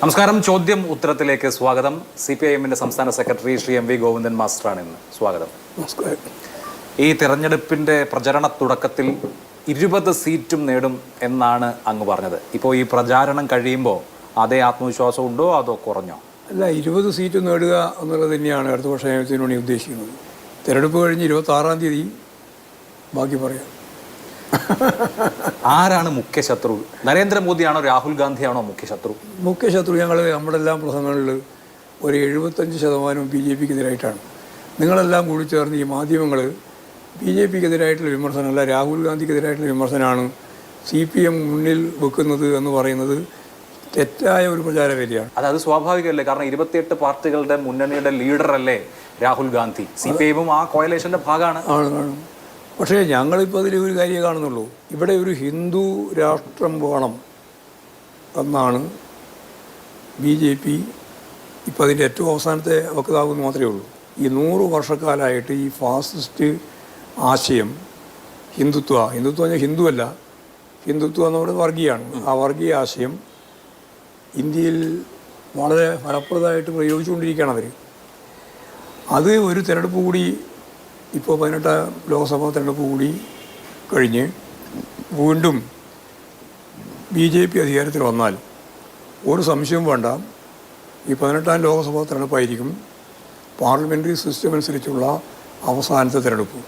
നമസ്കാരം. ചോദ്യം ഉത്തരത്തിലേക്ക് സ്വാഗതം. CPIM-ന്റെ സംസ്ഥാന സെക്രട്ടറി ശ്രീ MV ഗോവിന്ദൻ മാസ്റ്ററാണ് ഇന്ന്. സ്വാഗതം. നമസ്കാരം. ഈ തെരഞ്ഞെടുപ്പിന്റെ പ്രചരണ തുടക്കത്തിൽ 20 സീറ്റും നേടും എന്നാണ് അങ്ങ് പറഞ്ഞത്. ഇപ്പോൾ ഈ പ്രചാരണം കഴിയുമ്പോൾ അതേ ആത്മവിശ്വാസം ഉണ്ടോ അതോ കുറഞ്ഞോ? അല്ല, 20 സീറ്റ് നേടുക എന്നുള്ളത് തന്നെയാണ് അടുത്ത വർഷം ഏകദേശം ഉദ്ദേശിക്കുന്നത്. തിരഞ്ഞെടുപ്പ് കഴിഞ്ഞ് 26-ാം തീയതി ബാക്കി പറയാം. ആരാണ് മുഖ്യ ശത്രു? നരേന്ദ്രമോദിയാണോ രാഹുൽ ഗാന്ധിയാണോ മുഖ്യ ശത്രു? മുഖ്യ ശത്രു ഞങ്ങൾ നമ്മുടെ എല്ലാ പ്രസംഗങ്ങളിൽ ഒരു 75% BJPക്കെതിരായിട്ടാണ്. നിങ്ങളെല്ലാം കൂടി ചേർന്ന് ഈ മാധ്യമങ്ങൾ BJPക്കെതിരായിട്ടുള്ള വിമർശനമല്ല, രാഹുൽ ഗാന്ധിക്കെതിരായിട്ടുള്ള വിമർശനമാണ് CPM മുന്നിൽ വെക്കുന്നത് എന്ന് പറയുന്നത് തെറ്റായ ഒരു പ്രചാരവേദിയാണ്. അത് സ്വാഭാവികമല്ലേ? കാരണം 28 പാർട്ടികളുടെ മുന്നണിയുടെ ലീഡറല്ലേ രാഹുൽ ഗാന്ധി. CPIM ആ കോയലേഷന്റെ ഭാഗമാണ്. ആണ്. പക്ഷേ ഞങ്ങളിപ്പോൾ അതിൽ ഒരു കാര്യം കാണുന്നുള്ളൂ. ഇവിടെ ഒരു ഹിന്ദു രാഷ്ട്രം വേണം എന്നാണ് BJP ഇപ്പോൾ അതിൻ്റെ ഏറ്റവും അവസാനത്തെ വക്താവെന്ന് മാത്രമേ ഉള്ളൂ. ഈ 100 വർഷക്കാലമായിട്ട് ഈ ഫാസിസ്റ്റ് ആശയം ഹിന്ദുത്വം പറഞ്ഞാൽ ഹിന്ദുവല്ല, ഹിന്ദുത്വം എന്ന് പറയുന്നത് വർഗീയമാണ്. ആ വർഗീയ ആശയം ഇന്ത്യയിൽ വളരെ ഫലപ്രദമായിട്ട് പ്രയോഗിച്ചുകൊണ്ടിരിക്കുകയാണ് അവർ. അത് ഒരു തിരഞ്ഞെടുപ്പ് കൂടി ഇപ്പോൾ 18 ലോക്സഭാ തിരഞ്ഞെടുപ്പ് കൂടി കഴിഞ്ഞ് വീണ്ടും BJP അധികാരത്തിൽ വന്നാൽ ഒരു സംശയവും വേണ്ട, ഈ 18-ാം ലോക്സഭാ തിരഞ്ഞെടുപ്പായിരിക്കും പാർലമെൻ്ററി സിസ്റ്റം അനുസരിച്ചുള്ള അവസാനത്തെ തിരഞ്ഞെടുപ്പ്.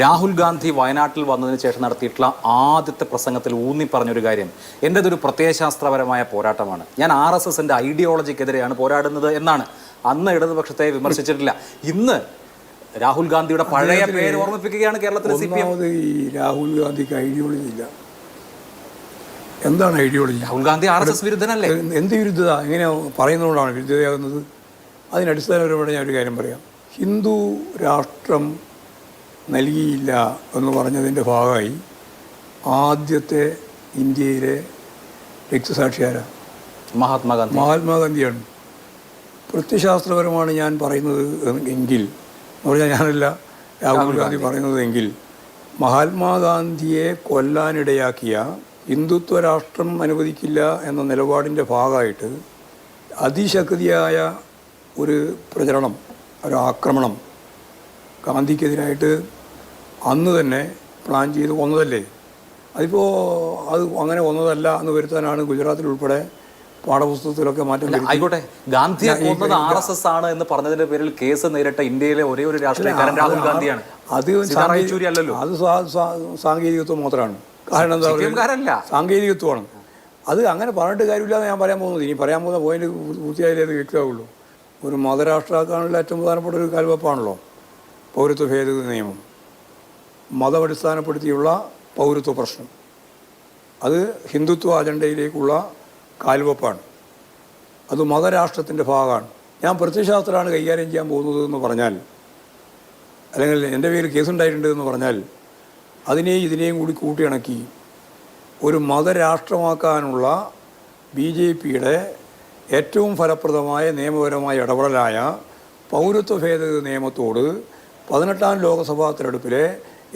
രാഹുൽ ഗാന്ധി വയനാട്ടിൽ വന്നതിന് ശേഷം നടത്തിയിട്ടുള്ള ആദ്യത്തെ പ്രസംഗത്തിൽ ഊന്നി പറഞ്ഞൊരു കാര്യം, എൻ്റെതൊരു പ്രത്യയശാസ്ത്രപരമായ പോരാട്ടമാണ്, ഞാൻ RSSന്റെ ഐഡിയോളജിക്കെതിരെയാണ് പോരാടുന്നത് എന്നാണ്. അന്ന് ഇടതുപക്ഷത്തെ വിമർശിച്ചിട്ടില്ല. ഇന്ന് രാഹുൽ ഗാന്ധിയുടെ പഴയ പേര് ഓർമ്മിപ്പിക്കുകയാണ് കേരളത്തിലെ CPM. ഈ രാഹുൽ ഗാന്ധിക്ക് ഐഡിയോളജി ഇല്ല. എന്താണ് ഐഡിയോളജി? രാഹുൽ ഗാന്ധി RSS വിരുദ്ധനല്ലേ? എന്ത് വിരുദ്ധത? എങ്ങനെ പറയുന്നതുകൊണ്ടാണ് വിരുദ്ധതയാകുന്നത്? അതിനടിസ്ഥാനപരമായി ഞാൻ ഒരു കാര്യം പറയാം. ഹിന്ദു രാഷ്ട്രം നൽകിയില്ല എന്ന് പറഞ്ഞതിൻ്റെ ഭാഗമായി ആദ്യത്തെ ഇന്ത്യയിലെ രക്തസാക്ഷിയാരാണ്? മഹാത്മാഗാന്ധിയാണ്. പ്രത്യയശാസ്ത്രപരമാണ് ഞാൻ പറയുന്നത് എങ്കിൽ എന്ന് പറഞ്ഞാൽ ഞാനല്ല രാഹുൽ ഗാന്ധി പറയുന്നതെങ്കിൽ, മഹാത്മാഗാന്ധിയെ കൊല്ലാനിടയാക്കിയ ഹിന്ദുത്വ രാഷ്ട്രം അനുവദിക്കില്ല എന്ന നിലപാടിൻ്റെ ഭാഗമായിട്ട് അതിശക്തിയായ ഒരു പ്രചരണം, ഒരു ആക്രമണം ഗാന്ധിക്കെതിരായിട്ട് അന്ന് തന്നെ പ്ലാൻ ചെയ്ത് കൊന്നതല്ലേ. അതിപ്പോൾ അത് അങ്ങനെ കൊന്നതല്ല എന്ന് വരുത്താനാണ് ഗുജറാത്തിൽ ഉൾപ്പെടെ പാഠപുസ്തകത്തിലൊക്കെ മാറ്റം. ആയിക്കോട്ടെ, ഗാന്ധിയെ കൊന്നത് RSS ആണ് എന്ന് പറഞ്ഞതിന്റെ പേരിൽ കേസ് നേരിട്ട ഇന്ത്യയിലെ ഒരേ ഒരു രാഷ്ട്രീയക്കാരൻ രാഹുൽ ഗാന്ധിയാണ്. അത് സാങ്കേതികത്വം മാത്രമാണ്. കാരണം എന്താ പറയുക, സാങ്കേതികത്വമാണ്. അത് അങ്ങനെ പറഞ്ഞിട്ട് കാര്യമില്ലാതെ ഞാൻ പറയാൻ പോകുന്നത്. ഇനി പറയാൻ പോകുന്ന പോയിന്റ് പൂർത്തിയായാലേ അത് കേൾക്കാവുള്ളൂ. ഒരു മതരാഷ്ട്രമാക്കാനുള്ള ഏറ്റവും പ്രധാനപ്പെട്ട ഒരു കാൽവെപ്പാണല്ലോ പൗരത്വ ഭേദഗതി നിയമം. മതമടിസ്ഥാനപ്പെടുത്തിയുള്ള പൗരത്വ പ്രശ്നം, അത് ഹിന്ദുത്വ അജണ്ടയിലേക്കുള്ള കാൽവെപ്പാണ്. അത് മതരാഷ്ട്രത്തിൻ്റെ ഭാഗമാണ്. ഞാൻ പ്രത്യയശാസ്ത്രമാണ് കൈകാര്യം ചെയ്യാൻ പോകുന്നത് എന്ന് പറഞ്ഞാൽ, അല്ലെങ്കിൽ എൻ്റെ പേരിൽ കേസുണ്ടായിട്ടുണ്ട് എന്ന് പറഞ്ഞാൽ, അതിനെയും ഇതിനെയും കൂടി കൂട്ടിയിണക്കി ഒരു മതരാഷ്ട്രമാക്കാനുള്ള BJPയുടെ ഏറ്റവും ഫലപ്രദമായ നിയമപരമായ ഇടപെടലായ പൗരത്വ ഭേദഗതി നിയമത്തോട് 18-ാം ലോക്സഭാ തിരഞ്ഞെടുപ്പിലെ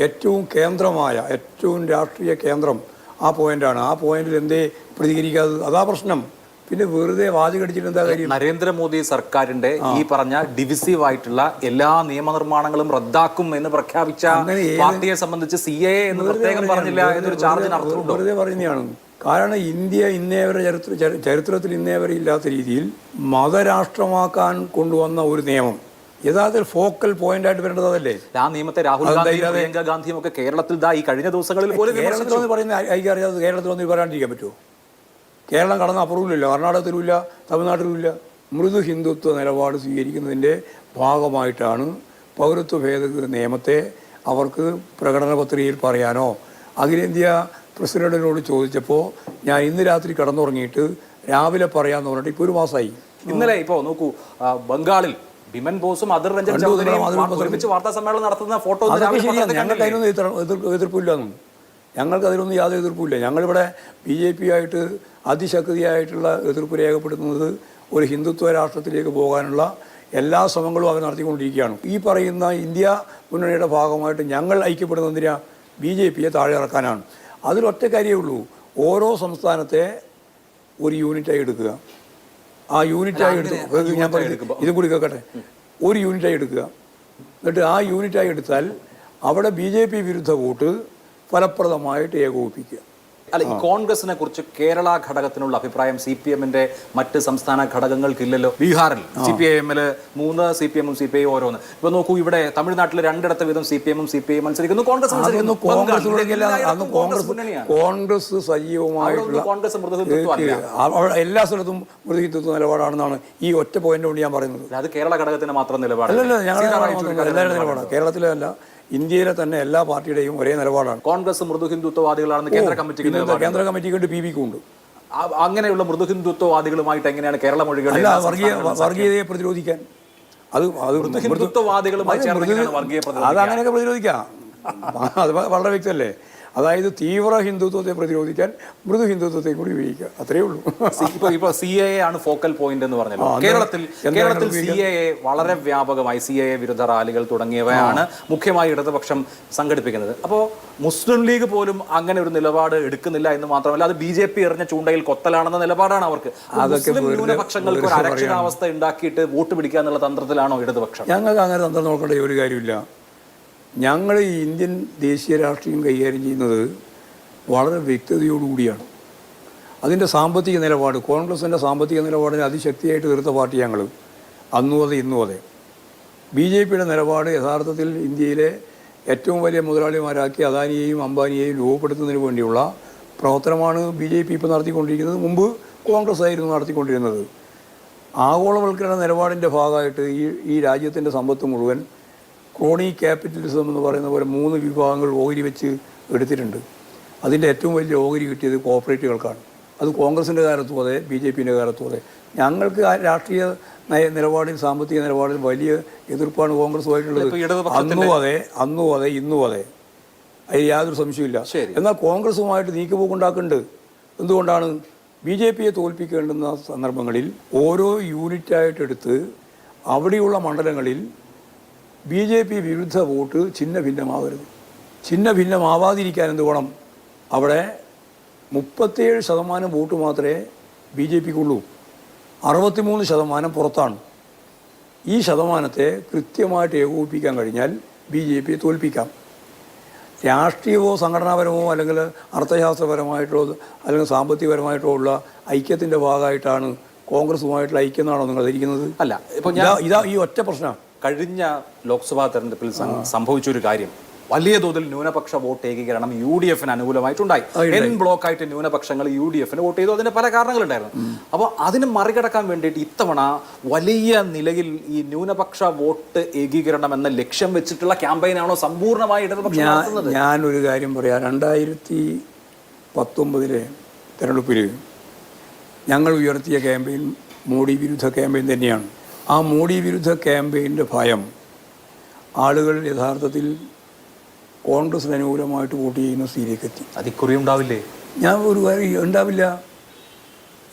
ഏറ്റവും കേന്ദ്രമായ, ഏറ്റവും രാഷ്ട്രീയ കേന്ദ്രം ആ പോയിന്റാണ്. ആ പോയിന്റിൽ എന്തേ പ്രതികരിക്കാതെ? അതാ പ്രശ്നം. പിന്നെ വെറുതെ വാചകടിച്ചിട്ട് എന്താ കാര്യം? നരേന്ദ്രമോദി സർക്കാരിന്റെ ഈ പറഞ്ഞ ഡിവിസീവ് ആയിട്ടുള്ള എല്ലാ നിയമനിർമ്മാണങ്ങളും റദ്ദാക്കും എന്ന് പ്രഖ്യാപിച്ച പാർട്ടിയെ സംബന്ധിച്ച് CAA എന്ന് പ്രത്യേകം പറഞ്ഞില്ല എന്നൊരു ചാർജിന് അർത്ഥമുണ്ടോ? വെറുതെ പറയുന്നതാണ്. കാരണം ഇന്ത്യ ഇന്നേവരെ ചരിത്രത്തിൽ ഇന്നേവരെ ഇല്ലാത്ത രീതിയിൽ മതരാഷ്ട്രമാക്കാൻ കൊണ്ടുവന്ന ഒരു നിയമം യഥാർത്ഥത്തിൽ ഫോക്കൽ പോയിന്റ് ആയിട്ട് വരേണ്ടത് അതല്ലേ? ആ നിയമത്തെ രാഹുൽ ഗാന്ധിയും പ്രിയങ്ക ഗാന്ധിയും ഒക്കെ കേരളത്തിൽ ഈ കഴിഞ്ഞ ദിവസങ്ങളിൽ പോലും കേരളത്തിൽ പറയുന്ന ഐക്യറിയാതെ കേരളത്തിൽ വന്ന് പറയാണ്ടിരിക്കാൻ പറ്റുമോ? കേരളം കടന്ന അപ്പുറവുമില്ല, കർണാടകത്തിലുമില്ല, തമിഴ്നാട്ടിലുമില്ല. മൃദു ഹിന്ദുത്വ നിലപാട് സ്വീകരിക്കുന്നതിൻ്റെ ഭാഗമായിട്ടാണ് പൗരത്വ ഭേദഗതി നിയമത്തെ അവർക്ക് പ്രകടന പത്രികയിൽ പറയാനോ. അഖിലേന്ത്യാ പ്രസിഡന്റിനോട് ചോദിച്ചപ്പോൾ ഞാൻ ഇന്ന് രാത്രി കടന്നുറങ്ങിയിട്ട് രാവിലെ പറയാമെന്ന് പറഞ്ഞിട്ട് ഇപ്പോൾ 1 മാസമായി. ഇന്നലെ ഇപ്പോൾ നോക്കൂ, ബംഗാളിൽ ബിമൻ ബോസും അധിർ രഞ്ജൻ ചൗധരിയും ഒരുമിച്ച് വാർത്താ സമ്മേളനം നടത്തുന്ന ഫോട്ടോ ഞങ്ങൾക്ക് അതിനൊന്നും എതിർപ്പില്ലെന്നും, ഞങ്ങൾക്ക് അതിനൊന്നും യാതൊരു എതിർപ്പില്ല. ഞങ്ങളിവിടെ BJP-ആയിട്ട് അതിശക്തിയായിട്ടുള്ള എതിർപ്പ് രേഖപ്പെടുത്തുന്നത് ഒരു ഹിന്ദുത്വ രാഷ്ട്രത്തിലേക്ക് പോകാനുള്ള എല്ലാ ശ്രമങ്ങളും അവർ നടത്തിക്കൊണ്ടിരിക്കുകയാണ്. ഈ പറയുന്ന ഇന്ത്യ മുന്നണിയുടെ ഭാഗമായിട്ട് ഞങ്ങൾ ഐക്യപ്പെടുന്നതിന് BJP-യെ താഴെ ഇറക്കാനാണ്. അതിലൊറ്റ കാര്യമേ ഉള്ളൂ, ഓരോ സംസ്ഥാനത്തെ ഒരു യൂണിറ്റായി എടുക്കുക, ആ യൂണിറ്റായി എടുത്തു. ഞാൻ പറഞ്ഞു ഇതും കൂടി കേൾക്കട്ടെ. ഒരു യൂണിറ്റായി എടുക്കുക. എന്നിട്ട് ആ യൂണിറ്റായി എടുത്താൽ അവിടെ BJP വിരുദ്ധ വോട്ട് ഫലപ്രദമായിട്ട് ഏകോപിപ്പിക്കുക. അല്ല, ഈ കോൺഗ്രസിനെ കുറിച്ച് കേരള ഘടകത്തിനുള്ള അഭിപ്രായം CPM-ന്റെ മറ്റ് സംസ്ഥാന ഘടകങ്ങൾക്കില്ലല്ലോ. ബീഹാറിൽ CPIM-ല് 3, CPM-ഉം CPI ഓരോന്ന്. ഇപ്പൊ നോക്കൂ, ഇവിടെ തമിഴ്നാട്ടിൽ 2 വീതം CPM-ഉം CPI മത്സരിക്കുന്നു, കോൺഗ്രസ് മത്സരിക്കുന്നു. കോൺഗ്രസ് സജീവമായിട്ടുള്ള എല്ലാ സ്ഥലത്തും മൃദുഹിന്ദുത്വ നിലപാടാണെന്നാണ് ഈ ഒറ്റ പോയിന്റ് കൊണ്ട് ഞാൻ പറയുന്നത്. അത് കേരള ഘടകത്തിന് മാത്രം നിലപാട് അല്ലല്ല, ഞങ്ങളുടെ എല്ലാവരുടെ നിലപാടാണ്. കേരളത്തിലെ അല്ല, ഇന്ത്യയിലെ തന്നെ എല്ലാ പാർട്ടിയുടെയും ഒരേ നിലപാടാണ്. കോൺഗ്രസ് മൃദു ഹിന്ദുത്വവാദികളാണെന്ന് കേന്ദ്ര കമ്മിറ്റിക്കുണ്ട്, PBക്കുണ്ട്. അങ്ങനെയുള്ള മൃദു ഹിന്ദുത്വവാദികളുമായിട്ട് എങ്ങനെയാണ് കേരളം ഒഴികെ വർഗീയതയെ പ്രതിരോധിക്കാൻ അതങ്ങനെയൊക്കെ പ്രതിരോധിക്കാം. അത് വളരെ വ്യക്തമല്ലേ. അതായത് തീവ്ര ഹിന്ദുത്വത്തെ പ്രതിരോധിക്കാൻ മൃദു ഹിന്ദുത്വത്തെ കൂടി ഉപയോഗിക്കുക, അത്രയേ ഉള്ളൂ. ഇപ്പൊ CAA ആണ് ഫോക്കൽ പോയിന്റ് എന്ന് പറഞ്ഞല്ലോ. കേരളത്തിൽ CAA വളരെ വ്യാപകമായി CAA വിരുദ്ധ റാലികൾ തുടങ്ങിയവയാണ് മുഖ്യമായി ഇടതുപക്ഷം സംഘടിപ്പിക്കുന്നത്. അപ്പോൾ മുസ്ലിം ലീഗ് പോലും അങ്ങനെ ഒരു നിലപാട് എടുക്കുന്നില്ല എന്ന് മാത്രമല്ല, അത് BJP എറിഞ്ഞ ചൂണ്ടയിൽ കൊത്തലാണെന്ന നിലപാടാണ് അവർക്ക്. മുസ്ലിം ന്യൂനപക്ഷങ്ങൾക്ക് ഒരു അരക്ഷിതാവസ്ഥ ഉണ്ടാക്കിയിട്ട് വോട്ട് പിടിക്കുക എന്നുള്ള തന്ത്രത്തിലാണോ ഇടതുപക്ഷം? ഞങ്ങൾക്ക് അങ്ങനെ തന്ത്രം നോക്കേണ്ട ഒരു കാര്യമില്ല. ഞങ്ങൾ ഈ ഇന്ത്യൻ ദേശീയ രാഷ്ട്രീയം കൈകാര്യം ചെയ്യുന്നത് വളരെ വ്യക്തതയോടുകൂടിയാണ്. അതിൻ്റെ സാമ്പത്തിക നിലപാട്, കോൺഗ്രസിൻ്റെ സാമ്പത്തിക നിലപാടിനെ അതിശക്തിയായിട്ട് എതിർത്ത പാർട്ടി ഞങ്ങൾ, അന്നും അതെ ഇന്നും അതെ. BJPയുടെ നിലപാട് യഥാർത്ഥത്തിൽ ഇന്ത്യയിലെ ഏറ്റവും വലിയ മുതലാളിമാരാക്കി അദാനിയെയും അംബാനിയെയും രൂപപ്പെടുത്തുന്നതിന് വേണ്ടിയുള്ള പ്രവർത്തനമാണ് BJP ഇപ്പോൾ നടത്തിക്കൊണ്ടിരിക്കുന്നത്. മുമ്പ് കോൺഗ്രസ് ആയിരുന്നു നടത്തിക്കൊണ്ടിരുന്നത്. ആഗോളവൽക്കരണ നിലപാടിൻ്റെ ഭാഗമായിട്ട് ഈ രാജ്യത്തിൻ്റെ സമ്പത്ത് മുഴുവൻ ക്രോണി ക്യാപിറ്റലിസം എന്ന് പറയുന്ന പോലെ 3 വിഭാഗങ്ങൾ ഓഹരി വെച്ച് എടുത്തിട്ടുണ്ട്. അതിൻ്റെ ഏറ്റവും വലിയ ഓഹരി കിട്ടിയത് കോർപ്പറേറ്റുകൾക്കാണ്. അത് കോൺഗ്രസിൻ്റെ കാലത്തും അതെ, BJPയുടെ കാലത്തും അതെ. ഞങ്ങൾക്ക് ആ രാഷ്ട്രീയ നിലപാടിൽ, സാമ്പത്തിക നിലപാടിൽ വലിയ എതിർപ്പാണ് കോൺഗ്രസുമായിട്ടുള്ളത്. അന്നും അതെ ഇന്നും അതെ, അതിൽ യാതൊരു സംശയമില്ല. എന്നാൽ കോൺഗ്രസുമായിട്ട് നീക്കുപോക്കുണ്ടാക്കുന്നുണ്ട്. എന്തുകൊണ്ടാണ്? BJPയെ തോൽപ്പിക്കേണ്ടുന്ന സന്ദർഭങ്ങളിൽ ഓരോ യൂണിറ്റായിട്ടെടുത്ത് അവിടെയുള്ള മണ്ഡലങ്ങളിൽ BJP വിരുദ്ധ വോട്ട് ഛിന്ന ഭിന്നമാവരുത്. ഛിന്ന ഭിന്നമാവാതിരിക്കാൻ എന്ത് വേണം? അവിടെ 37% വോട്ട് മാത്രമേ BJPക്കുള്ളൂ, 63% പുറത്താണ്. ഈ ശതമാനത്തെ കൃത്യമായിട്ട് ഏകോപിപ്പിക്കാൻ കഴിഞ്ഞാൽ BJPയെ തോൽപ്പിക്കാം. രാഷ്ട്രീയമോ സംഘടനാപരമോ അല്ലെങ്കിൽ അർത്ഥശാസ്ത്രപരമായിട്ടോ അല്ലെങ്കിൽ സാമ്പത്തികപരമായിട്ടോ ഉള്ള ഐക്യത്തിൻ്റെ ഭാഗമായിട്ടാണ് കോൺഗ്രസുമായിട്ടുള്ള ഐക്യം എന്നാണോ നിങ്ങൾ ധരിക്കുന്നത്? അല്ല, ഇപ്പോൾ ഇതാ ഈ ഒറ്റ പ്രശ്നം. കഴിഞ്ഞ ലോക്സഭാ തെരഞ്ഞെടുപ്പിൽ സംഭവിച്ചൊരു കാര്യം, വലിയ തോതിൽ ന്യൂനപക്ഷ വോട്ട് ഏകീകരണം UDFന് അനുകൂലമായിട്ടുണ്ടായി. ബ്ലോക്കായിട്ട് ന്യൂനപക്ഷങ്ങൾ UDFന് വോട്ട് ചെയ്തു. അതിന് പല കാരണങ്ങളുണ്ടായിരുന്നു. അപ്പോൾ അതിന് മറികടക്കാൻ വേണ്ടിയിട്ട് ഇത്തവണ വലിയ നിലയിൽ ഈ ന്യൂനപക്ഷ വോട്ട് ഏകീകരണം എന്ന ലക്ഷ്യം വെച്ചിട്ടുള്ള ക്യാമ്പയിനാണോ സമ്പൂർണ്ണമായി ഇടതുപക്ഷം നടത്തുന്നത്? ഞാനൊരു കാര്യം പറയാം. 2019 തെരഞ്ഞെടുപ്പിൽ ഞങ്ങൾ ഉയർത്തിയ ക്യാമ്പയിൻ മോഡി വിരുദ്ധ ക്യാമ്പയിൻ തന്നെയാണ്. ആ മോഡി വിരുദ്ധ ക്യാമ്പയിൻ്റെ ഭയം ആളുകൾ യഥാർത്ഥത്തിൽ കോൺഗ്രസിന് അനുകൂലമായിട്ട് വോട്ട് ചെയ്യുന്ന സ്ഥിതിയിലേക്ക് എത്തി. അതിക്കുറി ഉണ്ടാവില്ലേ? ഞാൻ ഒരു കാര്യം ഉണ്ടാവില്ല.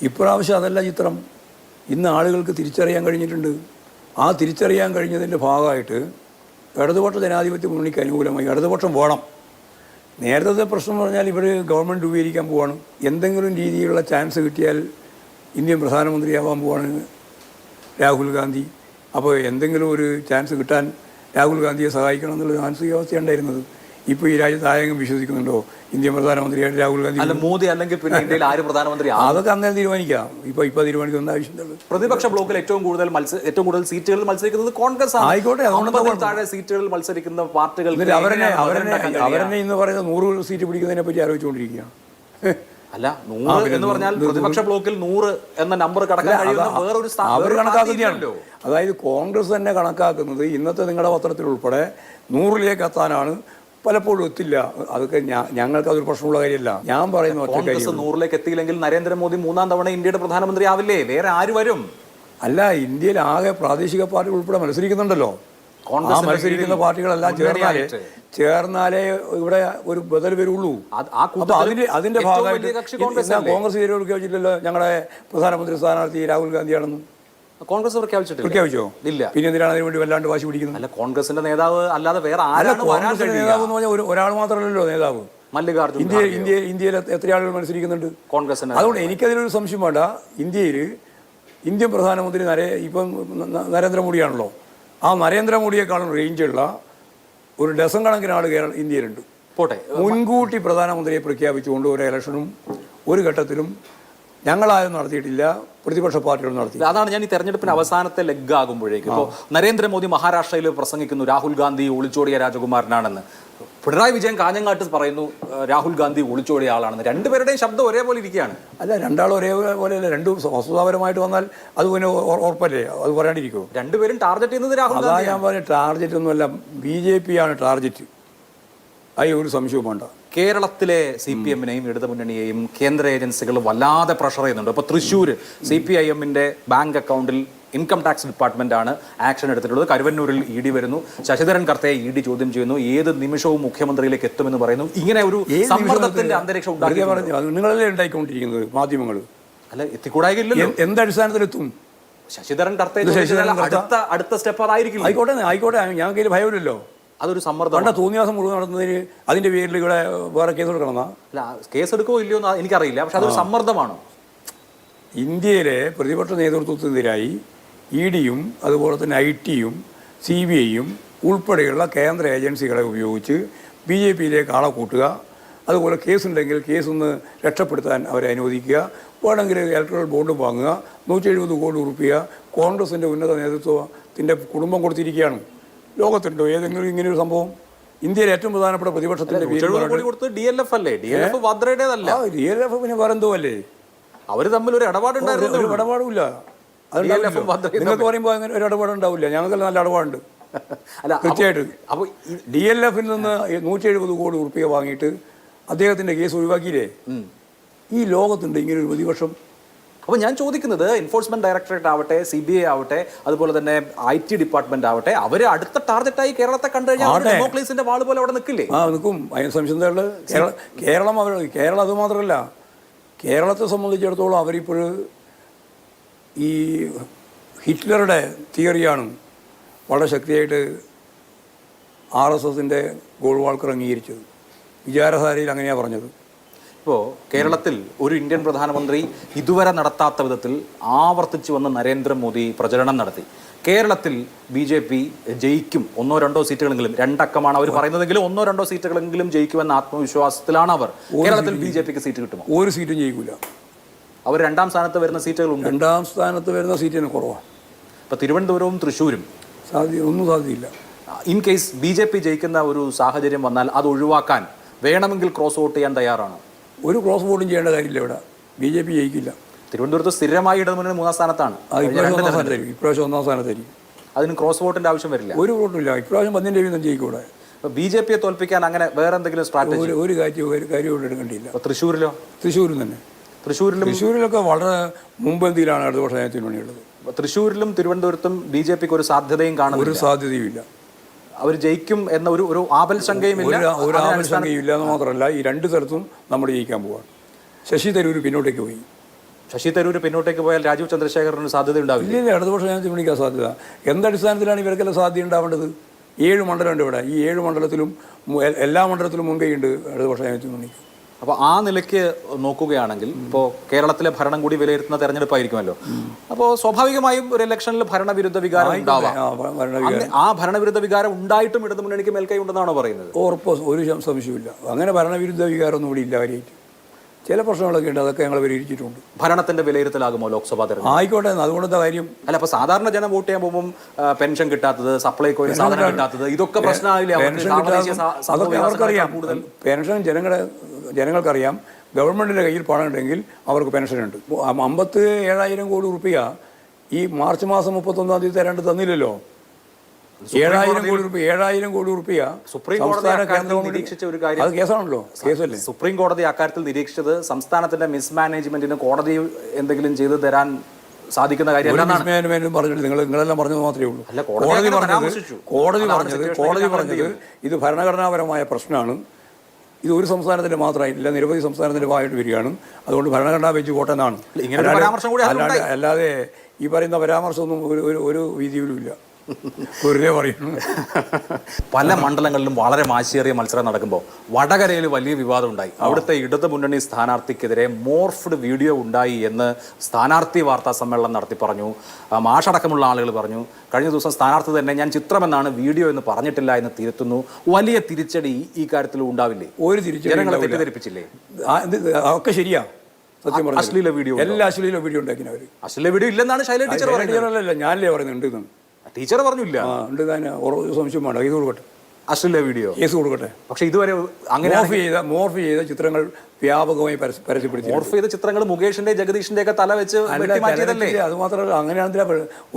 ഇപ്രാവശ്യം അതല്ല ചിത്രം. ഇന്ന് ആളുകൾക്ക് തിരിച്ചറിയാൻ കഴിഞ്ഞിട്ടുണ്ട്. ആ തിരിച്ചറിയാൻ കഴിഞ്ഞതിൻ്റെ ഭാഗമായിട്ട് ഇടതുപക്ഷ ജനാധിപത്യ മുന്നണിക്ക് അനുകൂലമായി ഇടതുപക്ഷം വേണം. നേരത്തെ പ്രശ്നം പറഞ്ഞാൽ ഇവർ ഗവൺമെൻറ് രൂപീകരിക്കാൻ പോവാണ്. എന്തെങ്കിലും രീതിയിലുള്ള ചാൻസ് കിട്ടിയാൽ ഇന്ത്യൻ പ്രധാനമന്ത്രിയാവാൻ പോവാണ് രാഹുൽ ഗാന്ധി. അപ്പോൾ എന്തെങ്കിലും ഒരു ചാൻസ് കിട്ടാൻ രാഹുൽ ഗാന്ധിയെ സഹായിക്കണം എന്നുള്ള മാനസികാവസ്ഥയാണ് ഉണ്ടായിരുന്നത്. ഇപ്പോൾ ഈ രാജ്യത്ത് ആരെങ്കിലും വിശ്വസിക്കുന്നുണ്ടോ ഇന്ത്യൻ പ്രധാനമന്ത്രിയായിട്ട് രാഹുൽ ഗാന്ധി? മോദി അല്ലെങ്കിൽ പിന്നെ ഇന്ത്യയിൽ ആര് പ്രധാനമന്ത്രി? അതൊക്കെ അങ്ങനെ തീരുമാനിക്കാം. ഇപ്പോൾ തീരുമാനിക്കുന്ന ആവശ്യമുണ്ടല്ലോ. പ്രതിപക്ഷ ബ്ലോക്കിൽ ഏറ്റവും കൂടുതൽ സീറ്റുകളിൽ മത്സരിക്കുന്നത് കോൺഗ്രസ് ആയിക്കോട്ടെ. താഴെ സീറ്റുകളിൽ മത്സരിക്കുന്ന പാർട്ടികൾ അവരെന്നെ ഇന്ന് പറയുന്നത് 100 സീറ്റ് പിടിക്കുന്നതിനെ പറ്റി ആലോചിച്ചുകൊണ്ടിരിക്കുകയാണ്. അല്ല, 100 എന്ന് പറഞ്ഞാൽ പ്രതിപക്ഷ ബ്ലോക്കിൽ 100 എന്ന നമ്പർ കടക്കാൻ കഴിയുന്ന വേറൊരു അവർ കണക്കാക്കുന്നതാണല്ലോ. അതായത് കോൺഗ്രസ് തന്നെ കണക്കാക്കുന്നത് ഇന്നത്തെ നിങ്ങളുടെ പത്രത്തിൽ ഉൾപ്പെടെ 100ലേക്ക് എത്താനാണ്. പലപ്പോഴും എത്തില്ല. അതൊക്കെ ഞങ്ങൾക്ക് അതൊരു പ്രശ്നമുള്ള കാര്യമല്ല. ഞാൻ പറയുന്ന ഒറ്റ കാര്യം, 100ലേക്ക് എത്തിയില്ലെങ്കിൽ നരേന്ദ്രമോദി 3ാം തവണ ഇന്ത്യയുടെ പ്രധാനമന്ത്രി ആവില്ലേ? വേറെ ആര് വരും? അല്ല, ഇന്ത്യയിൽ ആകെ പ്രാദേശിക പാർട്ടികൾ ഉൾപ്പെടെ മത്സരിക്കുന്നുണ്ടല്ലോ. മത്സരിക്കുന്ന പാർട്ടികളെല്ലാം ചേർന്നാലേ ഇവിടെ ഒരു ബദൽ വരുള്ളൂ. അപ്പൊ അതിന്റെ ഭാഗമായിട്ട് കോൺഗ്രസ് പ്രഖ്യാപിച്ചില്ലല്ലോ ഞങ്ങളുടെ പ്രധാനമന്ത്രി സ്ഥാനാർത്ഥി രാഹുൽ ഗാന്ധിയാണെന്ന്. കോൺഗ്രസ് പ്രഖ്യാപിച്ചോ? ഇല്ല. പിന്നെ എന്തിനാണ് അതിന് വേണ്ടി വല്ലാണ്ട് വാശി പിടിക്കുന്നത്? അല്ല, കോൺഗ്രസിന്റെ നേതാവ് അല്ലാതെ വേറെ ആരാണ് നേതാവ് എന്ന് പറഞ്ഞാൽ ഒരാൾ മാത്രമല്ലല്ലോ നേതാവ്. മല്ലികാർജുൻ. ഇന്ത്യയിൽ എത്ര ആളുകൾ മത്സരിക്കുന്നുണ്ട് കോൺഗ്രസിന്? അതുകൊണ്ട് എനിക്കതിലൊരു സംശയം വേണ്ട. ഇന്ത്യയിൽ ഇന്ത്യൻ പ്രധാനമന്ത്രി ഇപ്പം നരേന്ദ്രമോദിയാണല്ലോ. ആ നരേന്ദ്രമോദിയെക്കാളും റേഞ്ചുള്ള ഒരു ഡസൻ കണക്കിന് ആൾ ഇന്ത്യയിലുണ്ട്. പോട്ടെ, മുൻകൂട്ടി പ്രധാനമന്ത്രിയെ പ്രഖ്യാപിച്ചുകൊണ്ട് ഒരു ഇലക്ഷനും ഒരു ഘട്ടത്തിലും ഞങ്ങളാരും നടത്തിയിട്ടില്ല, പ്രതിപക്ഷ പാർട്ടികളും നടത്തി. അതാണ് ഞാൻ ഈ തെരഞ്ഞെടുപ്പിന് അവസാനത്തെ ലെഗ് ആകുമ്പോഴേക്ക് ഇപ്പോൾ നരേന്ദ്രമോദി മഹാരാഷ്ട്രയിൽ പ്രസംഗിക്കുന്നു രാഹുൽ ഗാന്ധി ഒളിച്ചോടിയ രാജകുമാരനാണെന്ന്. പിണറായി വിജയൻ കാഞ്ഞങ്ങാട്ട് പറയുന്നു രാഹുൽ ഗാന്ധി ഒളിച്ചോടിയ ആളാണെന്ന്. രണ്ടുപേരുടെയും ശബ്ദം ഒരേപോലെ ഇരിക്കുകയാണ്. അല്ല, രണ്ടാളും ഒരേപോലെ അല്ല, രണ്ടും വസ്തുതാപരമായിട്ട് വന്നാൽ അത് പിന്നെ ഉറപ്പല്ലേ, അത് പറയാണ്ടിരിക്കുമോ? രണ്ടുപേരും ടാർഗറ്റ് ചെയ്യുന്നത് രാഹുൽ അതാ ഞാൻ പറഞ്ഞ ടാർഗറ്റ് ഒന്നുമല്ല, BJP ആണ് ടാർഗറ്റ്. അതിൽ ഒരു സംശയവും വേണ്ട. കേരളത്തിലെ CPM-നെയും ഇടതുമുന്നണിയെയും കേന്ദ്ര ഏജൻസികൾ വല്ലാതെ പ്രഷർ ചെയ്യുന്നുണ്ട്. ഇപ്പോൾ തൃശ്ശൂർ CPIM-ന്റെ ബാങ്ക് അക്കൗണ്ടിൽ ഇൻകം ടാക്സ് ഡിപ്പാർട്ട്മെന്റ് ആണ് ആക്ഷൻ എടുത്തിട്ടുള്ളത്. കരുവന്നൂരിൽ ED വരുന്നു. ശശിധരൻ കർത്തയെ ED ചോദ്യം ചെയ്യുന്നു. ഏത് നിമിഷവും മുഖ്യമന്ത്രിയിലേക്ക് എത്തുമെന്ന് പറയുന്നു. ഇങ്ങനെ ഒരു സമ്മർദ്ദത്തിന്റെ അന്തരീക്ഷം ഉണ്ടാക്കി. നിങ്ങളല്ലേ ഉണ്ടായിക്കൊണ്ടിരിക്കുന്നത് മാധ്യമങ്ങൾ? അല്ല, എത്തിക്കൂടായില്ലല്ലോ. എന്തടിസ്ഥാനത്തിലെത്തും? ശശിധരൻ കർത്തയെ അടുത്ത സ്റ്റെപ്പ് അതായിരിക്കും. ആയിക്കോട്ടെ, ഞങ്ങൾക്ക് ഭയമില്ലല്ലോ. അതൊരു സമ്മർദ്ദം. പണ്ട തോന്നിയാസം മുഴുവൻ നടന്നതിന് അതിന്റെ പേരിൽ ഇവിടെ വേറെ കേസ് എടുക്കണമെന്നാ? അല്ല, കേസ് എടുക്കുമോ ഇല്ലയോ എന്ന് എനിക്കറിയില്ല. പക്ഷെ അതൊരു സമ്മർദ്ദമാണോ? ഇന്ത്യയിലെ പ്രതിപക്ഷ നേതൃത്വത്തിനെതിരായി ED-യും അതുപോലെ തന്നെ IT-യും CBI-യും ഉൾപ്പെടെയുള്ള കേന്ദ്ര ഏജൻസികളെ ഉപയോഗിച്ച് BJP-യിലേക്ക് ആളെ കൂട്ടുക, അതുപോലെ കേസുണ്ടെങ്കിൽ കേസൊന്ന് രക്ഷപ്പെടുത്താൻ അവരെ അനുവദിക്കുക, വേണമെങ്കിൽ ഇലക്ട്രൽ ബോണ്ട് വാങ്ങുക, 170 കോടി രൂപ കോൺഗ്രസിൻ്റെ ഉന്നത നേതൃത്വത്തിൻ്റെ കുടുംബം കൊടുത്തിരിക്കുകയാണ്. ലോകത്തുണ്ടോ ഏതെങ്കിലും ഇങ്ങനെയൊരു സംഭവം? ഇന്ത്യയിലെ ഏറ്റവും പ്രധാനപ്പെട്ട പ്രതിപക്ഷത്തിന്റെ DLF അല്ലേ? DLF വദ്രയുടേതല്ല. DLF പിന്നെ വേറെന്തോ അല്ലേ? അവർ തമ്മിൽ ഒരു ഇടപാടുണ്ടായിരുന്നു. ഒരു ഇടപാടുമില്ല. നിങ്ങൾക്ക് പറയുമ്പോൾ അങ്ങനെ ഒരു ഇടപാടുണ്ടാവില്ല. ഞങ്ങൾക്ക് നല്ല ഇടപാടുണ്ട്. അല്ല, തീർച്ചയായിട്ടും. അപ്പോൾ DLF-ൽ നിന്ന് 170 കോടി രൂപ വാങ്ങിയിട്ട് അദ്ദേഹത്തിന്റെ കേസ് ഒഴിവാക്കിയില്ലേ? ഈ ലോകത്തുണ്ട് ഇങ്ങനെ ഒരു പ്രതിപക്ഷം? അപ്പോൾ ഞാൻ ചോദിക്കുന്നത്, എൻഫോഴ്സ്മെന്റ് ഡയറക്ടറേറ്റ് ആവട്ടെ, CBI ആവട്ടെ, അതുപോലെ തന്നെ IT ഡിപ്പാർട്ട്മെന്റ് ആവട്ടെ, അവർ അടുത്ത ടാർഗറ്റായി കേരളത്തെ കണ്ടു കഴിഞ്ഞാൽ ഡെമോക്രസീസിന്റെ വാൾ പോലെ അവിടെ നിൽക്കില്ലേ? നിൽക്കും. അതിന് സംശയം. കേരളം അത് മാത്രമല്ല, കേരളത്തെ സംബന്ധിച്ചിടത്തോളം അവരിപ്പോഴും ഈ ഹിറ്റ്ലറുടെ തിയറിയാണ് വളരെ ശക്തിയായിട്ട് RSSന്റെ ഗോൾവാൾക്കർ അംഗീകരിച്ചത്. വിചാരധാരയിൽ അങ്ങനെയാണ് പറഞ്ഞത്. ഇപ്പോൾ കേരളത്തിൽ ഒരു ഇന്ത്യൻ പ്രധാനമന്ത്രി ഇതുവരെ നടത്താത്ത വിധത്തിൽ ആവർത്തിച്ചു വന്ന നരേന്ദ്രമോദി പ്രചരണം നടത്തി. കേരളത്തിൽ BJP ജയിക്കും, 1-2 സീറ്റുകളെങ്കിലും, 2 അക്കമാണ് അവർ പറയുന്നതെങ്കിലും 1-2 സീറ്റുകളെങ്കിലും ജയിക്കുമെന്ന ആത്മവിശ്വാസത്തിലാണ് അവർ. കേരളത്തിൽ BJPക്ക് സീറ്റ് കിട്ടുമോ? ഒരു സീറ്റും ജയിക്കില്ല. അവർ 2ാം സ്ഥാനത്ത് വരുന്ന സീറ്റുകളുണ്ട്. 2ാം സ്ഥാനത്ത് വരുന്ന സീറ്റിന് കുറവാണ്. ഇപ്പോൾ തിരുവനന്തപുരവും തൃശ്ശൂരും ഒന്നും സാധ്യതയില്ല. ഇൻ കേസ് BJP ജയിക്കുന്ന ഒരു സാഹചര്യം വന്നാൽ അത് ഒഴിവാക്കാൻ വേണമെങ്കിൽ ക്രോസ് വോട്ട് ചെയ്യാൻ തയ്യാറാണ്? ഒരു ക്രോസ് വോട്ടും ചെയ്യേണ്ട കാര്യമില്ല. ഇവിടെ BJP ജയിക്കില്ല. തിരുവനന്തപുരത്ത് സ്ഥിരമായി ഇടതുമുന്നണി 3ാം സ്ഥാനത്താണ്. ഇപ്രാവശ്യം 1ാം സ്ഥാനത്തായിരിക്കും. അതിന് ക്രോസ് വോട്ടിന്റെ ആവശ്യം വരില്ല. ഒരു വോട്ടില്ല. ഇപ്രാവശ്യം 10 രൂപ ജയിക്കൂടെ? BJP-യെ തോൽപ്പിക്കാൻ അങ്ങനെ വേറെ എന്തെങ്കിലും സ്ട്രാറ്റജി? ഒരു കാര്യം എടുക്കേണ്ടിയില്ല. തൃശ്ശൂരിലോ? തൃശ്ശൂരും തന്നെ. തൃശ്ശൂരിലൊക്കെ വളരെ മുമ്പന്തിയിലാണ് ഇടതുപക്ഷ ജനത്തിനുള്ളത്. തൃശ്ശൂരിലും തിരുവനന്തപുരത്തും BJPക്ക് ഒരു സാധ്യതയും കാണുന്നില്ല. ഒരു സാധ്യതയുമില്ല. അവർ ജയിക്കും എന്ന ഒരു ആപൽശങ്കയുമില്ല. ഒരു ആപൽശങ്കയില്ല എന്ന് മാത്രമല്ല, ഈ 2 സ്ഥലത്തും നമ്മൾ ജയിക്കാൻ പോവാണ്. ശശി തരൂർ പിന്നോട്ടേക്ക് പോയി. ശശി തരൂർ പിന്നോട്ടേക്ക് പോയാൽ രാജീവ് ചന്ദ്രശേഖരന് സാധ്യത ഉണ്ടാവില്ല. ഇല്ല, ഇടതുപക്ഷ ജനത്തിന് വിളിക്കാൻ സാധ്യത. എന്തടിസ്ഥാനത്തിലാണ് ഇവർക്കെല്ലാം സാധ്യത ഉണ്ടാവേണ്ടത്? 7 മണ്ഡലമുണ്ട് ഇവിടെ. ഈ 7 മണ്ഡലത്തിലും എല്ലാ മണ്ഡലത്തിലും മുൻകൈയുണ്ട് ഇടതുപക്ഷ ജനത്തിന് വിളിക്കും. അപ്പോൾ ആ നിലയ്ക്ക് നോക്കുകയാണെങ്കിൽ ഇപ്പോൾ കേരളത്തിലെ ഭരണം കൂടി വിലയിരുത്തുന്ന തെരഞ്ഞെടുപ്പായിരിക്കുമല്ലോ. അപ്പോൾ സ്വാഭാവികമായും ഒരു ഇലക്ഷനിൽ ഭരണവിരുദ്ധ വികാരം ഉണ്ടാവാം. ആ ഭരണവിരുദ്ധ വികാരം ഉണ്ടായിട്ടും ഇടതുമുന്നണിക്ക് മേൽക്കൈ ഉണ്ടെന്നാണോ പറയുന്നത്? ഉറപ്പ്, ഒരു സംശയമില്ല. അങ്ങനെ ഭരണവിരുദ്ധ വികാരമൊന്നും ഇവിടെ ഇല്ല. കാര്യമായിട്ട് ചില പ്രശ്നങ്ങളൊക്കെ ഉണ്ട്, അതൊക്കെ ഞങ്ങൾ പരിഹരിച്ചിട്ടുണ്ട്. ഭരണത്തിന്റെ വിലയിരുത്തലാകുമോ ലോക്സഭാ തെരഞ്ഞെടുപ്പ്? ആയിക്കോട്ടെ, അതുകൊണ്ടത്തെ കാര്യം അല്ല. അപ്പോൾ സാധാരണ ജനം വോട്ട് ചെയ്യാൻ പോകുമ്പോൾ പെൻഷൻ കിട്ടാത്തത്, സപ്ലൈകോയിൽ സാധനം കിട്ടാത്തത്, ഇതൊക്കെ പ്രശ്നമാവില്ല. അതൊക്കെ അവർക്കറിയാം. പെൻഷൻ ജനങ്ങൾക്കറിയാം. ഗവൺമെൻറ്റിൻ്റെ കയ്യിൽ പണം ഉണ്ടെങ്കിൽ അവർക്ക് പെൻഷനുണ്ട്. 57,000 കോടി രൂപ ഈ മാർച്ച് മാസം 31-ാം തീയതി തരാണ്ട് തന്നില്ലല്ലോ. 7,000 കോടി രൂപ സുപ്രീം കോടതി നിരീക്ഷിച്ച ഒരു കാര്യം. അത് കേസാണല്ലോ, കേസല്ലേ. സുപ്രീം കോടതി അക്കാര്യത്തിൽ നിരീക്ഷിച്ചത് സംസ്ഥാനത്തിന്റെ മിസ്മാനേജ്മെന്റിന് കോടതി എന്തെങ്കിലും ചെയ്തു തരാൻ സാധിക്കുന്ന കാര്യം പറഞ്ഞിട്ട് നിങ്ങളെല്ലാം പറഞ്ഞത് മാത്രമേ ഉള്ളൂ. കോടതി പറഞ്ഞത് ഇത് ഭരണഘടനാപരമായ പ്രശ്നമാണ്. ഇത് ഒരു സംസ്ഥാനത്തിന്റെ മാത്രമായിട്ടില്ല, നിരവധി സംസ്ഥാനത്തിന്റെ ഭാഗമായിട്ട് വരികയാണ്. അതുകൊണ്ട് ഭരണഘടനാ ബെഞ്ച് കോട്ടെന്നാണ്. അല്ലാതെ ഈ പറയുന്ന പരാമർശമൊന്നും ഒരു രീതിയിലും ഇല്ല. വെറുതെ പറയുന്നു. പല മണ്ഡലങ്ങളിലും വളരെ മാശിയേറിയ മത്സരം നടക്കുമ്പോൾ വടകരയിൽ വലിയ വിവാദം ഉണ്ടായി. അവിടുത്തെ ഇടതു മുന്നണി സ്ഥാനാർത്ഥിക്കെതിരെ മോർഫ്ഡ് വീഡിയോ ഉണ്ടായി എന്ന് സ്ഥാനാർത്ഥി വാർത്താ സമ്മേളനം നടത്തി പറഞ്ഞു. മാഷടക്കമുള്ള ആളുകൾ പറഞ്ഞു. കഴിഞ്ഞ ദിവസം സ്ഥാനാർത്ഥി തന്നെ ഞാൻ ചിത്രമെന്നാണ് വീഡിയോ എന്ന് പറഞ്ഞിട്ടില്ല എന്ന് തിരുത്തുന്നു. വലിയ തിരിച്ചടി ഈ കാര്യത്തിൽ ഉണ്ടാവില്ലേ? ഒരു തിരിച്ചടി ജനങ്ങളെ തെറ്റിദ്ധരിപ്പിച്ചില്ലേ? ഒക്കെ ശരിയാ. സത്യം പറഞ്ഞു, അശ്ലീല വീഡിയോ, എല്ലാ അശ്ലീല വീഡിയോ ഉണ്ടാക്കിയ അവര്. അശ്ലീല വീഡിയോ ഇല്ലെന്നാണ് ശൈല ടീച്ചർ പറയുന്നത്. ടീച്ചറല്ല, ഞാനല്ലേ പറയുന്നുണ്ട്. ടീച്ചർ പറഞ്ഞില്ല. ഉണ്ട്, സംശയം വേണ്ട. കേസ് കൊടുക്കട്ടെ, അശ്ലീല വീഡിയോ കേസ് കൊടുക്കട്ടെ. പക്ഷെ ഇതുവരെ അങ്ങനെ മോർഫ് ചെയ്ത ചിത്രങ്ങൾ വ്യാപകമായി പരസ്യപ്പെടുത്തി. മോർഫ് ചെയ്ത ചിത്രങ്ങൾ മുകേഷിന്റെ ജഗദീഷിന്റെ ഒക്കെ തല വെച്ച് മാറ്റിയതല്ലേ? അത് മാത്രമല്ല, അങ്ങനെയാണെന്നില്ല.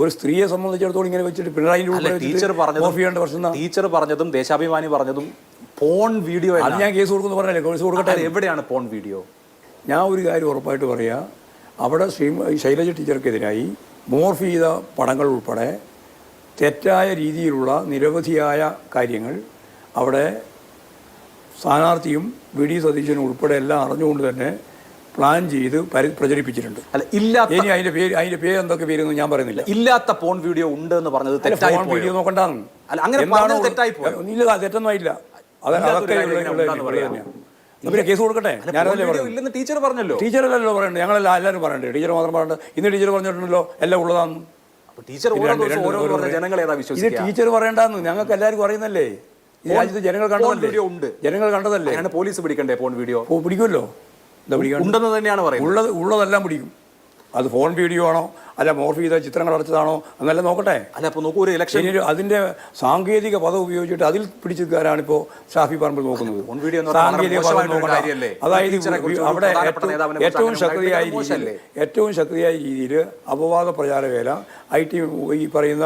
ഒരു സ്ത്രീയെ സംബന്ധിച്ചിടത്തോളം ഇങ്ങനെ വെച്ചിട്ട് പിണറായി ടീച്ചർ പറഞ്ഞതും ദേശാഭിമാനി പറഞ്ഞതും പോൺ വീഡിയോ. അത് ഞാൻ കേസ് കൊടുക്കുന്നു പറഞ്ഞല്ലേ, കേസ് കൊടുക്കട്ടെ. എവിടെയാണ് പോൺ വീഡിയോ? ഞാൻ ഒരു കാര്യം ഉറപ്പായിട്ട് പറയാം, അവിടെ ശൈലജ ടീച്ചർക്കെതിരായി മോർഫ് ചെയ്ത പടങ്ങൾ ഉൾപ്പെടെ തെറ്റായ രീതിയിലുള്ള നിരവധിയായ കാര്യങ്ങൾ അവിടെ സ്ഥാനാർത്ഥിയും വി ഡി സതീശനും ഉൾപ്പെടെ എല്ലാം അറിഞ്ഞുകൊണ്ട് തന്നെ പ്ലാൻ ചെയ്ത് പ്രചരിപ്പിച്ചിട്ടുണ്ട്. ഇനി അതിന്റെ പേര് എന്തൊക്കെ പേരൊന്നും ഞാൻ പറയുന്നില്ല. ഇല്ലാത്ത പോൺ വീഡിയോ ഉണ്ട് എന്ന് പറഞ്ഞത് തെറ്റായി പോയോ? വീഡിയോ നോക്കണ്ടാന്ന്. ഇല്ല, തെറ്റൊന്നും ആയില്ല. അതൊക്കെ പിന്നെ കേസ് കൊടുക്കട്ടെ. ഞാനല്ലേ പറഞ്ഞു. ടീച്ചർ പറഞ്ഞല്ലോ. ടീച്ചറല്ലല്ലോ പറയണ്ടേ, ഞങ്ങളെല്ലാം എല്ലാവരും പറയണ്ടേ. ടീച്ചർ മാത്രം പറയണ്ട. ഇന്ന് ടീച്ചർ പറഞ്ഞിട്ടുണ്ടല്ലോ എല്ലാം ഉള്ളതാന്ന്. ഇത് ടീച്ചർ പറയണ്ടെന്ന് ഞങ്ങൾക്ക് എല്ലാവർക്കും അറിയുന്നല്ലേ. ഈ രാജ്യത്ത് ജനങ്ങൾ കണ്ടതല്ലേ. പോലീസ് പിടിക്കണ്ടേ പോൺ വീഡിയോ? പിടിക്കുമല്ലോ. എന്താ ഉണ്ടെന്ന് തന്നെയാണ് പറയുന്നത്. ഉള്ളതെല്ലാം പിടിക്കും. അത് ഫോൺ വീഡിയോ ആണോ അല്ല മോർഫ് ചെയ്ത ചിത്രങ്ങൾ അടച്ചതാണോ എന്നെല്ലാം നോക്കട്ടെ. അല്ല, അപ്പോൾ നോക്കൂ, ഒരു ഇലക്ഷൻ അതിന്റെ സാങ്കേതിക പദം ഉപയോഗിച്ചിട്ട് അതിൽ പിടിച്ചെടുക്കാനാണ് ഇപ്പോൾ ഷാഫി പറമ്പിൽ നോക്കുന്നത്. സാങ്കേതിക പദം നോക്കണ്ട. അതായത് അവിടെ ഏറ്റവും ശക്തിയായ രീതിയിൽ അപവാദ പ്രചാരവേല IT ഈ പറയുന്ന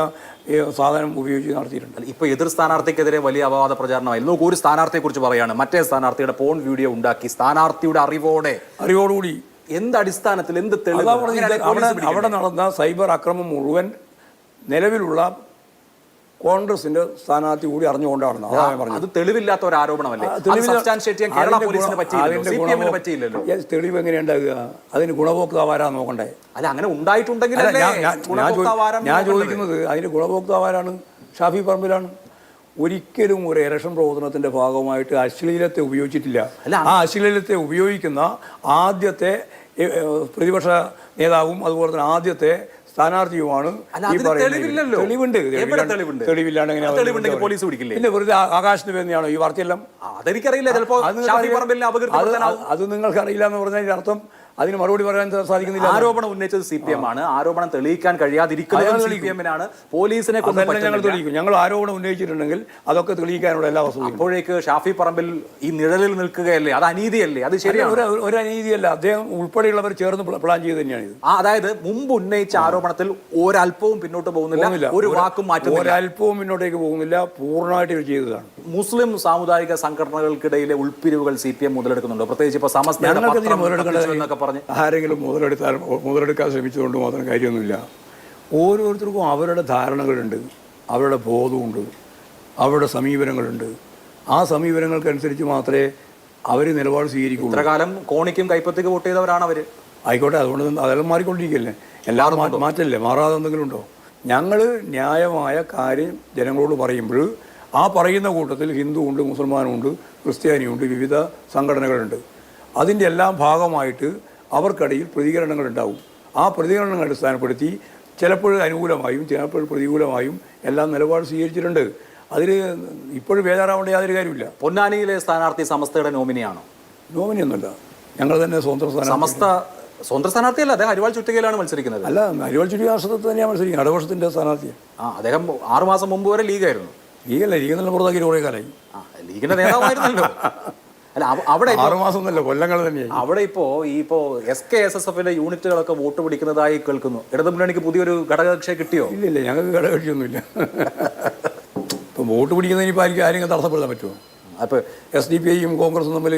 സാധനം ഉപയോഗിച്ച് നടത്തിയിട്ടുണ്ട്. ഇപ്പൊ എതിർ സ്ഥാനാർത്ഥിക്കെതിരെ വലിയ അപവാദ പ്രചാരണമായി. നോക്കൂ, ഒരു സ്ഥാനാർത്ഥിയെ കുറിച്ച് പറയാണ്, മറ്റേ സ്ഥാനാർത്ഥിയുടെ പോൺ വീഡിയോ ഉണ്ടാക്കി സ്ഥാനാർത്ഥിയുടെ അറിവോടുകൂടി എന്ത് അടിസ്ഥാനത്തിൽ, എന്ത് തെളിവ്? അവിടെ നടന്ന സൈബർ ആക്രമണം മുഴുവൻ നിലവിലുള്ള കോൺഗ്രസിന്റെ സ്ഥാനാർത്ഥി കൂടി അറിഞ്ഞുകൊണ്ടാണ്. അത് തെളിവില്ലാത്ത ഒരു ആരോപണമല്ലേ? തെളിവ് എങ്ങനെ ഉണ്ടാകുക? അതിന് ഗുണഭോക്താവാരാ നോക്കണ്ടേ? അല്ല, അങ്ങനെ ഉണ്ടായിട്ടുണ്ടെങ്കിൽ ഞാൻ ചോദിക്കുന്നത് അതിന് ഗുണഭോക്താവാരാണ്? ഷാഫി പറമ്പിലാണ്. ഒരിക്കലും ഒരു ഇലക്ഷൻ പ്രവർത്തനത്തിന്റെ ഭാഗമായിട്ട് അശ്ലീലത്തെ ഉപയോഗിച്ചിട്ടില്ല. ആ അശ്ലീലത്തെ ഉപയോഗിക്കുന്ന ആദ്യത്തെ പ്രതിപക്ഷ നേതാവും അതുപോലെ തന്നെ ആദ്യത്തെ സ്ഥാനാർത്ഥിയുമാണ് ഈ പറയുന്നത്. തെളിവില്ലാണ്ട് പിന്നെ വെറുതെ ആകാശത്ത് വരുന്നതാണോ ഈ വാർത്തയെല്ലാം? അത് നിങ്ങൾക്ക് അറിയില്ല എന്ന് പറഞ്ഞതിന്റെ അർത്ഥം അതിന് മറുപടി പറയാൻ സാധിക്കുന്നില്ല. ആരോപണം ഉന്നയിച്ചത് CPM ആണ്. ആരോപണം തെളിയിക്കാൻ കഴിയാതിരിക്കുന്നത് CPM-നാണ്. പോലീസിനെ ഞങ്ങൾ തെളിയിക്കും. ഞങ്ങൾ ആരോപണം ഉന്നയിച്ചിട്ടുണ്ടെങ്കിൽ അതൊക്കെ തെളിയിക്കാനുള്ള എല്ലാ വസ്തുതയും. അപ്പോഴേക്ക് ഷാഫി പറമ്പിൽ ഈ നിഴലിൽ നിൽക്കുകയല്ലേ? അത് അനീതിയല്ലേ? അത് ശരിയാണ്. ഒരു അനീതിയല്ല. അദ്ദേഹം ഉൾപ്പെടെയുള്ളവർ ചേർന്ന് പ്ലാൻ ചെയ്ത് തന്നെയാണ് ഇത്. അതായത് മുമ്പ് ഉന്നയിച്ച ആരോപണത്തിൽ ഒരല്പവും പിന്നോട്ട് പോകുന്നില്ല, ഒരു വാക്കും മാറ്റുന്നില്ല, ഒരല്പവും മുന്നോട്ടേക്ക് പോകുന്നില്ല. പൂർണ്ണമായിട്ട് ഇത് ചെയ്തതാണ്. മുസ്ലിം സാമുദായിക സംഘടനകൾക്കിടയിലെ ഉൾപ്പിരിവുകൾ CPM മുതലെടുക്കുന്നുണ്ടോ? പ്രത്യേകിച്ച് ഇപ്പൊ സമസ്ത ആരെങ്കിലും മുതലെടുക്കാൻ ശ്രമിച്ചുകൊണ്ട് മാത്രം കാര്യമൊന്നുമില്ല. ഓരോരുത്തർക്കും അവരുടെ ധാരണകളുണ്ട്, അവരുടെ ബോധമുണ്ട്, അവരുടെ സമീപനങ്ങളുണ്ട്. ആ സമീപനങ്ങൾക്കനുസരിച്ച് മാത്രമേ അവർ നിലപാട് സ്വീകരിക്കുള്ളൂ. ഇത്രകാലം കോണിക്കും കൈപ്പത്തിക്ക് വോട്ട് ചെയ്തവരാണ് അവർ. ആയിക്കോട്ടെ, അതുകൊണ്ട് അതെല്ലാം മാറിക്കൊണ്ടിരിക്കുകയല്ലേ. എല്ലാവരും മാറ്റല്ലേ, മാറാതെ എന്തെങ്കിലും ഉണ്ടോ? ഞങ്ങൾ ന്യായമായ കാര്യം ജനങ്ങളോട് പറയുമ്പോൾ ആ പറയുന്ന കൂട്ടത്തിൽ ഹിന്ദുവുണ്ട്, മുസൽമാനുണ്ട്, ക്രിസ്ത്യാനിയുണ്ട്, വിവിധ സംഘടനകളുണ്ട്. അതിൻ്റെ എല്ലാം ഭാഗമായിട്ട് അവർക്കിടയിൽ പ്രതികരണങ്ങളുണ്ടാവും. ആ പ്രതികരണങ്ങൾ അടിസ്ഥാനപ്പെടുത്തി ചിലപ്പോൾ അനുകൂലമായും ചിലപ്പോൾ പ്രതികൂലമായും എല്ലാം നിലപാട് സ്വീകരിച്ചിട്ടുണ്ട്. അതിൽ ഇപ്പോഴും ബേജാറാവേണ്ട യാതൊരു കാര്യമില്ല. പൊന്നാനിയിലെ സ്ഥാനാർത്ഥി സമസ്തയുടെ നോമിനിയാണോ? നോമിനിയൊന്നുമല്ല, ഞങ്ങൾ തന്നെ സ്വതന്ത്ര സ്ഥാനാർത്ഥിയല്ല. അദ്ദേഹം അരിവാൾ ചുറ്റികയിലാണ് മത്സരിക്കുന്നത്. അല്ല, അരിവാൾ ചുറ്റിക രാഷ്ട്രത്തിൽ തന്നെയാണ് മത്സരിക്കുന്നത്. ഇടവർഷത്തിൻ്റെ സ്ഥാനാർത്ഥിയാണ്. അദ്ദേഹം 6 മാസം മുമ്പ് വരെ ലീഗായിരുന്നു. ലീഗല്ല, ലീഗ് നല്ല പുറത്താക്കി കുറേ കാലമായി. ലീഗിന്റെ നേതാവായിരുന്നല്ലോ. അല്ല, അവിടെ 6 മാസം എന്നല്ല, കൊല്ലങ്ങൾ തന്നെയായി. അവിടെ ഇപ്പോ SKSSF-ലെ യൂണിറ്റുകളൊക്കെ വോട്ട് പിടിക്കുന്നതായി കേൾക്കുന്നു. ഇടതു മുന്നണിക്ക് പുതിയൊരു ഘടകകക്ഷിയെ കിട്ടിയോ? ഇല്ല, ഞങ്ങൾക്ക് ഘടകകക്ഷിയൊന്നുമില്ല. ഇപ്പം വോട്ട് പിടിക്കുന്നതിന് ഇപ്പോൾ ആരെങ്കിലും തടസ്സപ്പെടുത്താൻ പറ്റുമോ? അപ്പോൾ SDPI-യും കോൺഗ്രസും തമ്മിൽ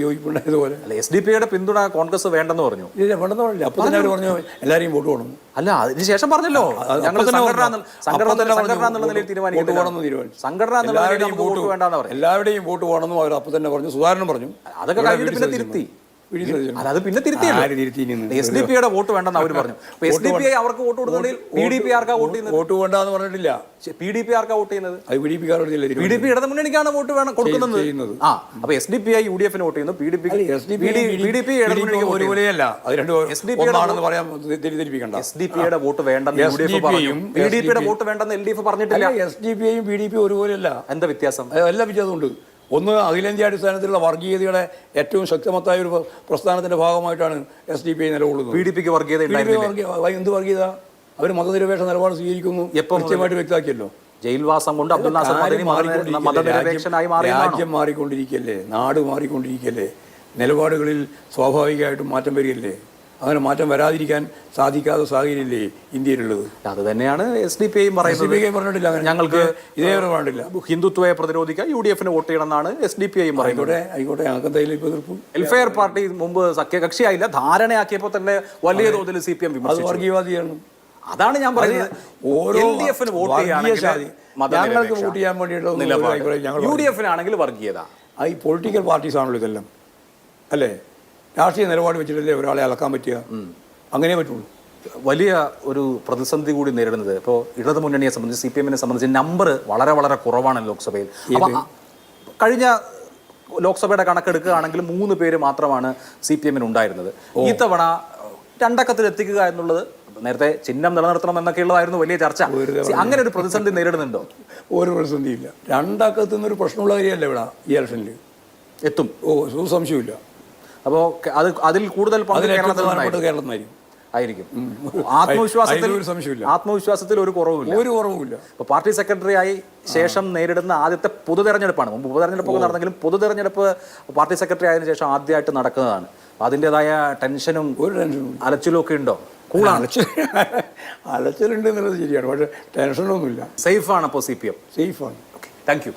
യോജിപ്പുണ്ടായതുപോലെ. അല്ല, SDPI-യുടെ പിന്തുണ കോൺഗ്രസ് വേണ്ടെന്ന് പറഞ്ഞു. ഇല്ല, വേണ്ടെന്ന് പറഞ്ഞില്ല. അപ്പോൾ തന്നെ അവർ പറഞ്ഞു എല്ലാവരെയും വോട്ട് പോകണം. അല്ല, അതിനുശേഷം പറഞ്ഞല്ലോ എല്ലാവരുടെയും വോട്ട് പോകണമെന്നും അവർ അപ്പോൾ തന്നെ പറഞ്ഞു. സുധാകരനും പറഞ്ഞു. അതൊക്കെ കഴിഞ്ഞിട്ട് പിന്നെ തിരുത്തി. V D Satheesan. അത് പിന്നെ തിരുത്തിയല്ലോ. ആര് തിരുത്തിയിരുന്നു? SDP-യുടെ വോട്ട് വേണ്ടെന്ന് അവർ പറഞ്ഞു. അപ്പൊ SDP അവർക്ക് വോട്ട് കൊടുക്കുന്നതിൽ PDP ആർക്കാ വോട്ട് ചെയ്യുന്നത്? വോട്ട് വേണ്ടെന്ന് പറഞ്ഞിട്ടില്ല. PDP ആർക്കാ വോട്ട് ചെയ്യുന്നത്? അത് PDP കാരോടില്ല. PDP ഇടത് മുന്നണിക്കാണ് വോട്ട് വേണം കൊടുക്കുന്നത്. ആ അപ്പൊ SDP UDF-ന് വോട്ട് ചെയ്യുന്നു, PDP ഇടത് മുന്നണിക്ക് ഒരുപോലെയല്ല. അത് രണ്ടും ഒന്നാണെന്ന് പറയാൻ തെറ്റിദ്ധരിപ്പിക്കണ്ട. SDP-യുടെ വോട്ട് വേണ്ടെന്ന് UDF പറഞ്ഞു, PDP-യുടെ വോട്ട് വേണ്ടെന്ന് LDF പറഞ്ഞിട്ടില്ല. SDP-യും PDP ഒരുപോലെയല്ല. എന്താ വ്യത്യാസം? എല്ലാ വ്യത്യാസമുണ്ട്. ഒന്ന് അഖിലേന്ത്യാ അടിസ്ഥാനത്തിലുള്ള വർഗീയതയുടെ ഏറ്റവും ശക്തമത്തായ ഒരു പ്രസ്ഥാനത്തിന്റെ ഭാഗമായിട്ടാണ് SDP നിലകൊള്ളുന്നത്. PDP-ക്ക് വർഗീയത എന്ത് വർഗീയത? അവർ മതനിരപേക്ഷ നിലപാട് സ്വീകരിക്കുന്നു, കൃത്യമായിട്ട് വ്യക്തമാക്കിയല്ലോ. ജയിൽവാസം കൊണ്ട് അബ്ദുൽ നാസർ മദനി മതനിരപേക്ഷനായി മാറി. രാജ്യം മാറിക്കൊണ്ടിരിക്കല്ലേ, നാട് മാറിക്കൊണ്ടിരിക്കല്ലേ, നിലപാടുകളിൽ സ്വാഭാവികമായിട്ടും മാറ്റം വരികയല്ലേ. അങ്ങനെ മാറ്റം വരാതിരിക്കാൻ സാധിക്കാത്ത സാഹചര്യമില്ലേ ഇന്ത്യയിലുള്ളത്? അത് തന്നെയാണ് SDP-യും പറയുന്നത്. പറഞ്ഞിട്ടില്ല, ഞങ്ങൾക്ക് ഇതേവരെ പറഞ്ഞിട്ടില്ല. ഹിന്ദുത്വയെ പ്രതിരോധിക്കാൻ UDF-ന് വോട്ട് ചെയ്യണമെന്നാണ് SDP-യും പറയുന്നത്. ആയിക്കോട്ടെ, ഞങ്ങൾക്ക് എന്തായാലും ഇപ്പോൾ എതിർപ്പ്. വെൽഫെയർ പാർട്ടി മുമ്പ് സഖ്യകക്ഷിയായില്ല, ധാരണയാക്കിയപ്പോൾ തന്നെ വലിയ തോതിൽ CPM വിമർശിച്ചു. വർഗീയവാദിയാണ്. അതാണ് ഞാൻ പറയുന്നത്. LDF-ന് വോട്ട് ഞങ്ങൾക്ക് വോട്ട് ചെയ്യാൻ വേണ്ടിയിട്ട് UDF-നാണെങ്കിൽ വർഗീയത. ഈ പൊളിറ്റിക്കൽ പാർട്ടീസ് ആണല്ലോ ഇതെല്ലാം, അല്ലേ? രാഷ്ട്രീയ നിലപാട് വെച്ചിട്ടല്ലേ ഒരാളെ അളക്കാൻ പറ്റുക? അങ്ങനെ പറ്റുള്ളൂ. വലിയ ഒരു പ്രതിസന്ധി കൂടി നേരിടുന്നത് ഇപ്പോൾ ഇടതു മുന്നണിയെ സംബന്ധിച്ച്, CPM-നെ സംബന്ധിച്ച് നമ്പർ വളരെ വളരെ കുറവാണ് ലോക്സഭയിൽ. അപ്പം കഴിഞ്ഞ ലോക്സഭയുടെ കണക്കെടുക്കുകയാണെങ്കിൽ 3 പേര് മാത്രമാണ് CPM-ന് ഉണ്ടായിരുന്നത്. ഇത്തവണ 2 അക്കത്തിൽ എത്തിക്കുക എന്നുള്ളത്, നേരത്തെ ചിഹ്നം നിലനിർത്തണം എന്നൊക്കെയുള്ളതായിരുന്നു വലിയ ചർച്ച. അങ്ങനെ ഒരു പ്രതിസന്ധി നേരിടുന്നുണ്ടോ? ഒരു പ്രതിസന്ധിയില്ല. 2 അക്കത്തിൽ നിന്നൊരു പ്രശ്നമുള്ള കാര്യമല്ല ഇവിടെ ഈ ഇലക്ഷനിൽ എത്തും. സംശയമില്ല. അപ്പോൾ അതിൽ കൂടുതൽ കേരളത്തിലായിരിക്കും. ആത്മവിശ്വാസത്തിൽ ഒരു കുറവുമില്ല. ഇപ്പൊ പാർട്ടി സെക്രട്ടറിയായി ശേഷം നേരിടുന്ന ആദ്യത്തെ പൊതുതെരഞ്ഞെടുപ്പാണ്. മുമ്പ് ഉപതെരഞ്ഞെടുപ്പൊക്കെ നടന്നെങ്കിലും പൊതുതെരഞ്ഞെടുപ്പ് പാർട്ടി സെക്രട്ടറി ആയതിനു ശേഷം ആദ്യമായിട്ട് നടക്കുന്നതാണ്. അതിൻ്റെതായ ടെൻഷനും അലച്ചിലും ഒക്കെ ഉണ്ടോ? അലച്ചിലുണ്ട് എന്നുള്ളത് ശരിയാണ്, പക്ഷെ ടെൻഷനൊന്നുമില്ല. സേഫാണ് അപ്പോൾ CPM? സേഫാണ്. Thank U.